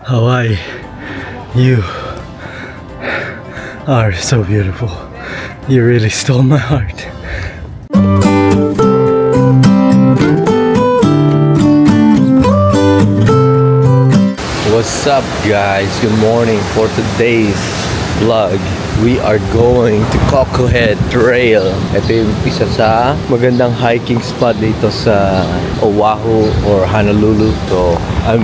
Hawaii, you are so beautiful. You really stole my heart. What's up guys? Good morning. For today's vlog, we are going to Coco Head Trail. Ito yung isa sa magandang hiking spot dito sa Oahu or Honolulu. So, I've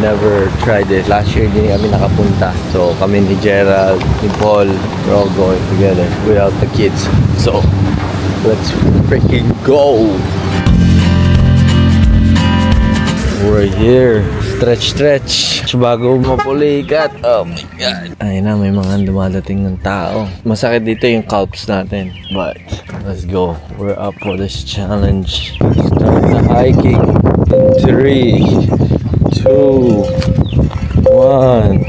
never tried it. Last year din kami nakapunta. So, kami ni Gerald, ni Paul, we're all going together without the kids. So, let's freaking go! We're here. Stretch bago mapulikat. Oh my god. Ayun na, may mga dumadating ng tao. Masakit dito yung calves natin. But let's go. We're up for this challenge. Start the hiking. 3, 2, 1.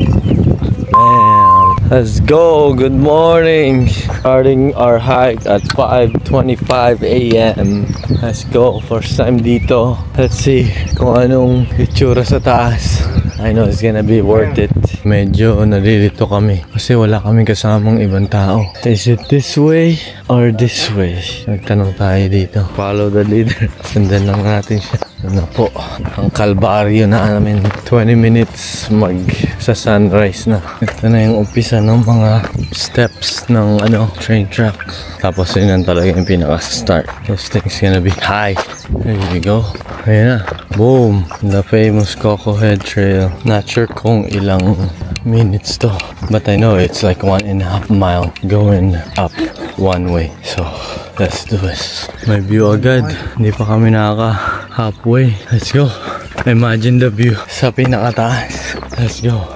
Bam. Let's go. Good morning. Starting our hike at 5:25 a.m. Let's go. First time dito. Let's see kung anong itsura sa taas. I know it's gonna be worth it. Medyo nalilito kami kasi wala kaming kasamang ibang tao. Is it this way or this way? Nagtanong tayo dito. Follow the leader. Sundan lang natin siya. Ano po, ang kalbaryo na namin. 20 minutes sa sunrise na. Ito na yung umpisa ng mga steps ng train track. Tapos yun yan talaga yung pinaka-start. This thing's gonna be high. There we go. Ayan na. Boom! The famous Coco Head Trail. Not sure kung ilang minutes to. But I know it's like 1.5 mile going up one way. So, let's do this. May view agad. Hindi pa kami halfway. Let's go. Imagine the view sa pinakataas. Let's go.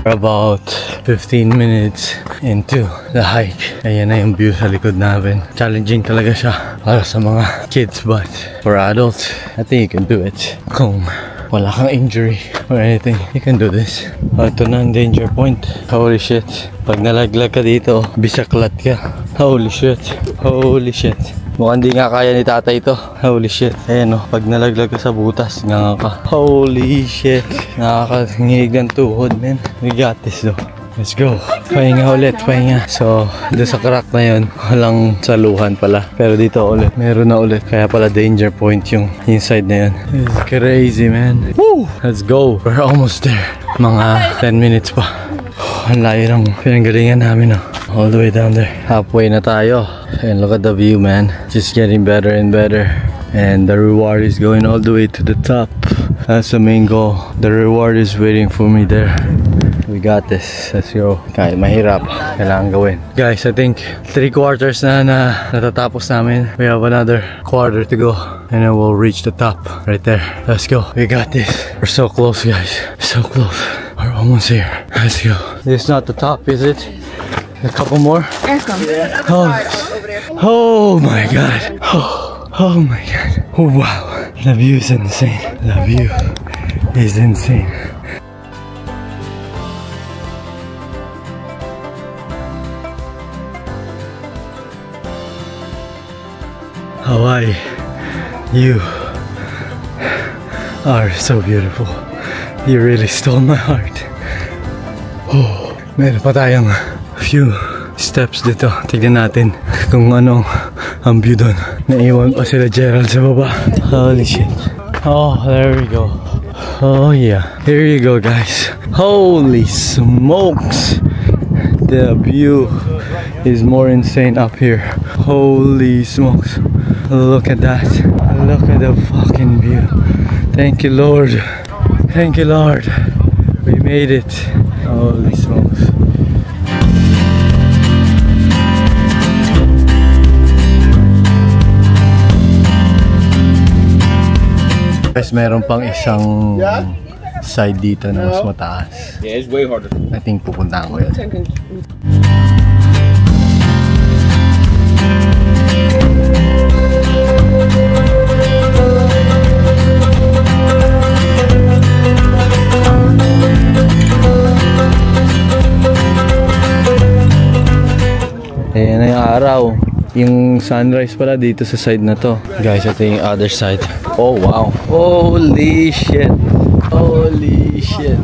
About 15 minutes into the hike. Ayan na yung view sa likod namin. Challenging talaga siya para sa mga kids, but for adults, I think you can do it. Kung wala kang injury or anything, you can do this. Ito na ang danger point. Holy shit. Pag nalaglag ka dito, bisaklat ka. Holy shit. Holy shit. Mukhang di nga kaya ni tatay ito. Holy shit. Ayan o, pag nalaglag ka sa butas, nga ka. Holy shit. Nakakahinginig ng tuhod, man. We got this though. Let's go. Pahinga ulit, pahinga. So, doon sa crack na yun, walang saluhan pala. Pero dito ulit, meron na ulit. Kaya pala danger point yung inside na yun. It's crazy, man. Woo! Let's go. We're almost there. Mga 10 minutes pa. Ang layo ng pinanggalingan namin, all the way down there. Halfway na tayo. And look at the view, man. Just getting better and better. And the reward is going all the way to the top. That's the main goal. The reward is waiting for me there. We got this. Let's go. Kahit mahirap, kailangan gawin. Guys, I think 3/4 na natatapos namin. We have another quarter to go. And then we'll reach the top right there. Let's go. We got this. We're so close, guys. So close. We're almost here. Let's go. This is not the top, is it? A couple more? Oh my god. Oh my god. Oh, wow. The view is insane. The view is insane. Hawaii, you are so beautiful. You really stole my heart. Oh, meron pa tayong few steps dito. Tignan natin kung ano ang view doon. Naiwan pa sila Gerald sa baba. Holy shit. Oh, there we go. Oh yeah. Here you go, guys. Holy smokes. The view is more insane up here. Holy smokes. Look at that. Look at the fucking view. Thank you, Lord. Thank you, Lord. We made it. Holy smokes. Guys, meron pang isang side dito na mas mataas. Yeah, it's way harder. I think pupuntahan ko yun. Ayan na yung araw. Yung sunrise pala dito sa side na to. Guys, ito yung other side. Oh, wow. Holy shit. Holy shit.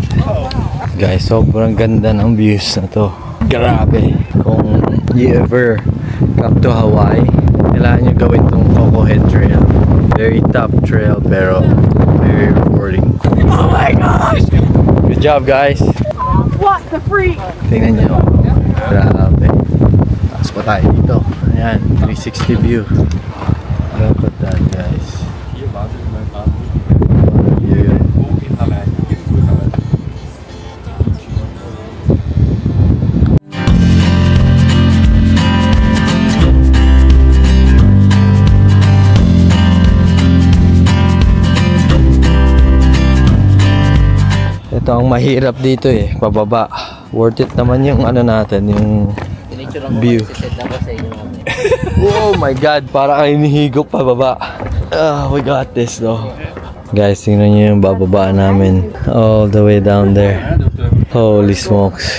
Guys, sobrang ganda ng views na to. Grabe. Kung you ever come to Hawaii, kailangan nyo gawin tong Coco Head Trail. Very top trail pero very rewarding. Oh my gosh! Good job, guys. What the freak? Tingnan nyo. Grabe. Taas pa tayo dito. Ayan, 360 view. Look at that, guys. Yeah. Ito ang mahirap dito eh, pababa. Worth it naman yung ano natin, yung view. Oh my god, para kayo nihigop pababa. We got this though. Guys, tingnan nyo yung bababa namin. All the way down there. Holy smokes.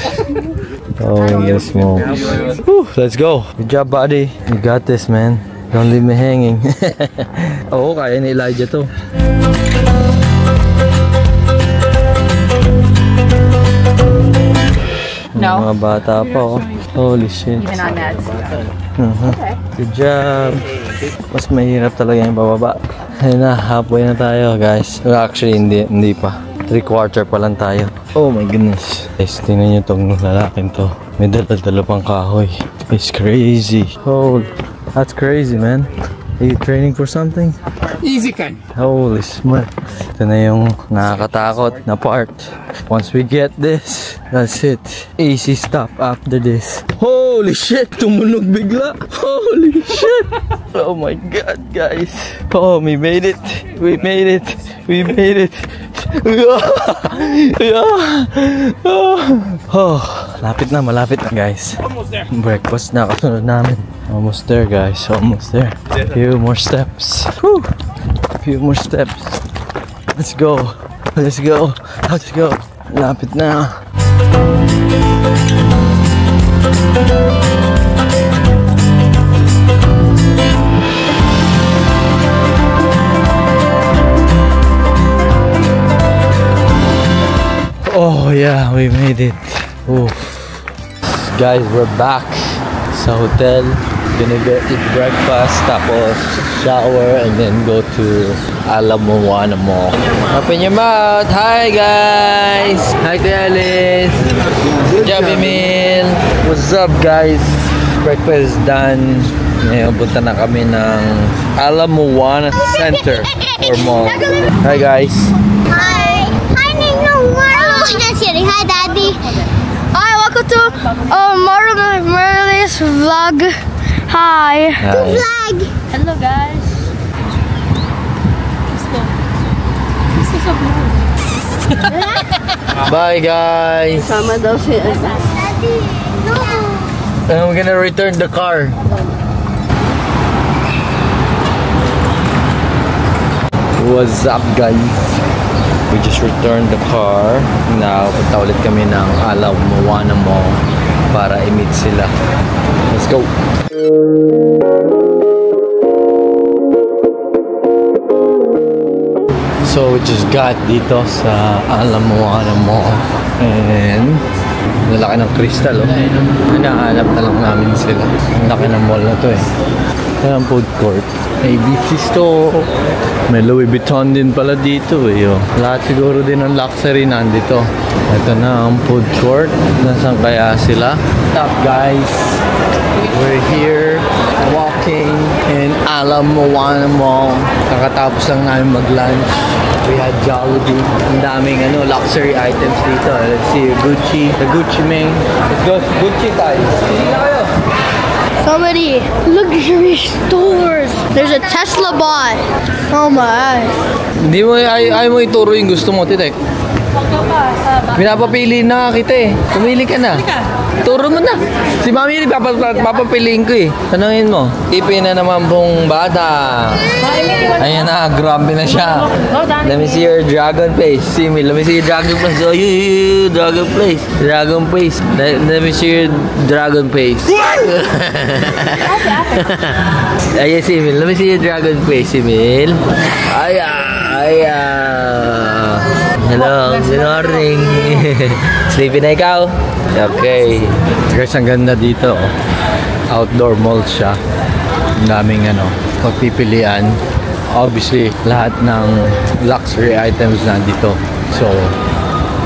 Holy smokes. Whew, let's go. Good job, buddy. You got this, man. Don't leave me hanging. Oo, kaya ni Elijah to. No. Mga bata pa, oh. Holy shit. Even on that. Okay. Good job. Mas mahirap talaga yung bababa. Ayun na, halfway na tayo, guys. Well, actually, hindi pa. 3/4 pa lang tayo. Oh my goodness. Guys, tingnan nyo tong lalaking to. May dala-dala pang kahoy. It's crazy. Oh, that's crazy, man. Are you training for something? Easy kind. Holy smart. Ito na yung nakakatakot na part. Once we get this, that's it. Easy stop after this. Holy shit! Tumunog bigla! Holy shit! Oh my god, guys. Oh, we made it. We made it. We made it. Oh, malapit na, guys. Breakfast na kasunod namin. Almost there, guys. Almost there. Few more steps. Whew. Few more steps. Let's go. Let's go. Let's go. Malapit na. Oh yeah, we made it. Oof. Guys, we're back sa hotel. Gonna eat breakfast, tapos shower, and then go to Ala Moana Mall. Open your mouth. Hi guys. Hi Kuya Alice. Good job, Emil. What's up, guys? Breakfast is done. Ngayon punta na kami ng Ala Moana Center or Mall. Hi guys. Hi. Hi, Nino. Hi, Daddy. Hi, welcome to Marley's vlog. Hi. Vlog. Hello, guys. Bye guys. Sama daw siya. Daddy, no. I'm gonna return the car. What's up, guys? We just returned the car. Now, punta ulit kami ng Ala Moana Mall para i-meet sila. Let's go! So, we just got dito sa Ala Moana Mall. And lalaki ng crystal, oh. Hinahanap na lang namin sila. Ang laki ng mall na to eh. Kaya ang food court. ABC store. May Louis Vuitton din pala dito eh. Oh. Lahat siguro din ng luxury nandito. Ito na ang food court. Nasaan kaya sila? What's up, guys? We're here walking in Ala Moana Mall. Kakatapos lang namin mag-lunch. We had Jollibee. Ang daming luxury items dito. Let's see, Gucci. The Gucci Ming. Let's go to Gucci tayo. Sige na kayo. So many luxury stores. There's a Tesla bot. Oh my. Hindi mo, ayaw mo ituro yung gusto mo, Titek. Pinapapili na kita eh. Pumili ka na. Turo mo na. Si Mami papapiliin ko eh. Tanungin mo. Ipin na naman pong bata. Ayan na, grumpy na siya. Let me see your dragon face. Simi, let me see your dragon face. Oh, you dragon face. Dragon face. Let me see your dragon face. Ayan, Simil. Let me see your dragon face, Simil. Hello, good morning. Sleepy na ikaw? Okay. Guys, ang ganda dito. Outdoor mall siya. Ang daming pagpipilian. Obviously, lahat ng luxury items nandito. So,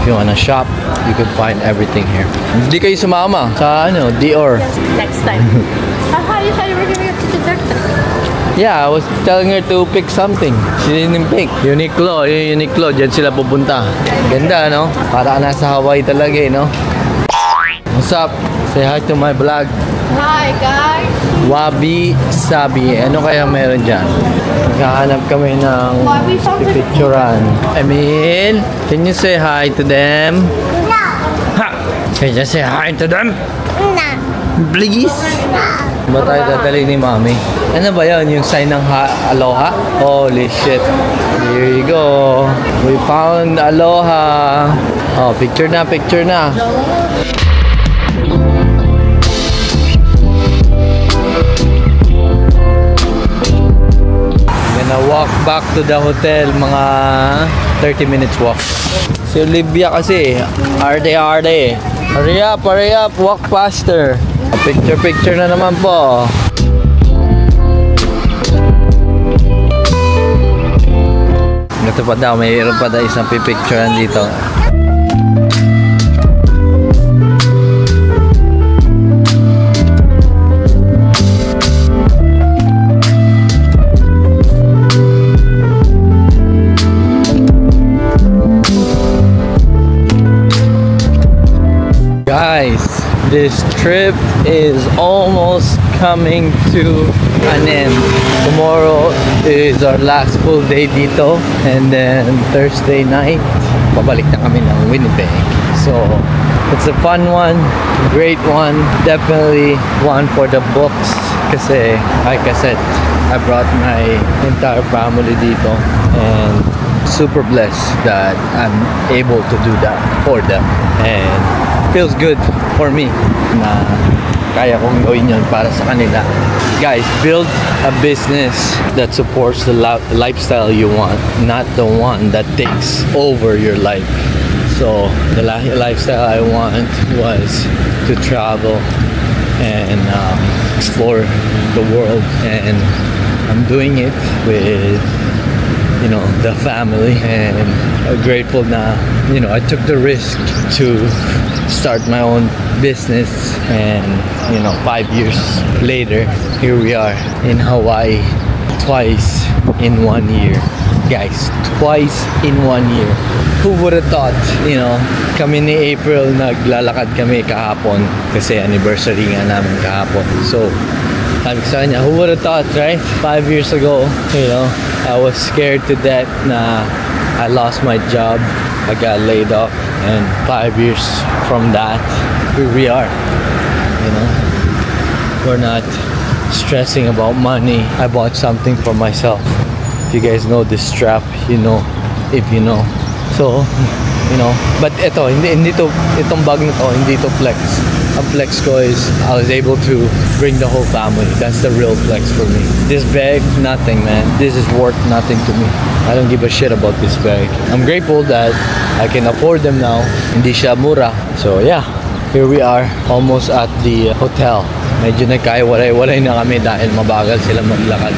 if you wanna shop, you can find everything here. Hindi kayo sumama sa Dior. Next time. How you said you were giving it to dessert? Yeah, I was telling her to pick something. She didn't pick. Uniqlo, Uniqlo. Diyan sila pupunta. Ganda, no? Para nasa Hawaii talaga, no? What's up? Say hi to my vlog. Hi, guys. Wabi Sabi. Ano kaya meron dyan? Naghahanap kami ng pipicturan. Emil, can you say hi to them? No. Ha! Can you say hi to them? No. Please? Ba tayo dadali ni Mami? Ano ba yun? Yung sign ng Aloha? Holy shit. Here you go. We found Aloha. Oh, picture na, picture na. Gonna walk back to the hotel. Mga 30 minutes walk. Si Olivia kasi, arte-arte. Hurry up, walk faster. Picture na naman po. Ito pa daw, mayroon pa daw isang pipicturean dito. Guys, this trip is almost coming to an end. Tomorrow is our last full day dito, and then Thursday night pabalik na kami ng Winnipeg. So it's a fun one, great one, definitely one for the books kasi like I said, I brought my entire family dito and super blessed that I'm able to do that for them, and feels good for me na kaya kong gawin yun para sa kanila. Guys, build a business that supports the lifestyle you want, not the one that takes over your life. So the lifestyle I want was to travel and explore the world, and I'm doing it with the family, and I'm grateful na I took the risk to start my own business, and 5 years later here we are in Hawaii, twice in 1 year. Guys, twice in 1 year. Who would have thought, kami ni April naglalakad kami kahapon kasi anniversary nga namin kahapon. So sabi ko sa kanya, who would have thought, right? 5 years ago, I was scared to death na I lost my job. I got laid off, and 5 years from that, here we are. We're not stressing about money. I bought something for myself. If you guys know this strap, if you know. So, but itong bag na to, hindi to flex. Ang flex ko is I was able to bring the whole family. That's the real flex for me. This bag, nothing, man. This is worth nothing to me. I don't give a shit about this bag. I'm grateful that I can afford them now. Hindi siya mura. So yeah, here we are, almost at the hotel. Medyo nagkaiwalay-walay na kami dahil mabagal sila maglakad.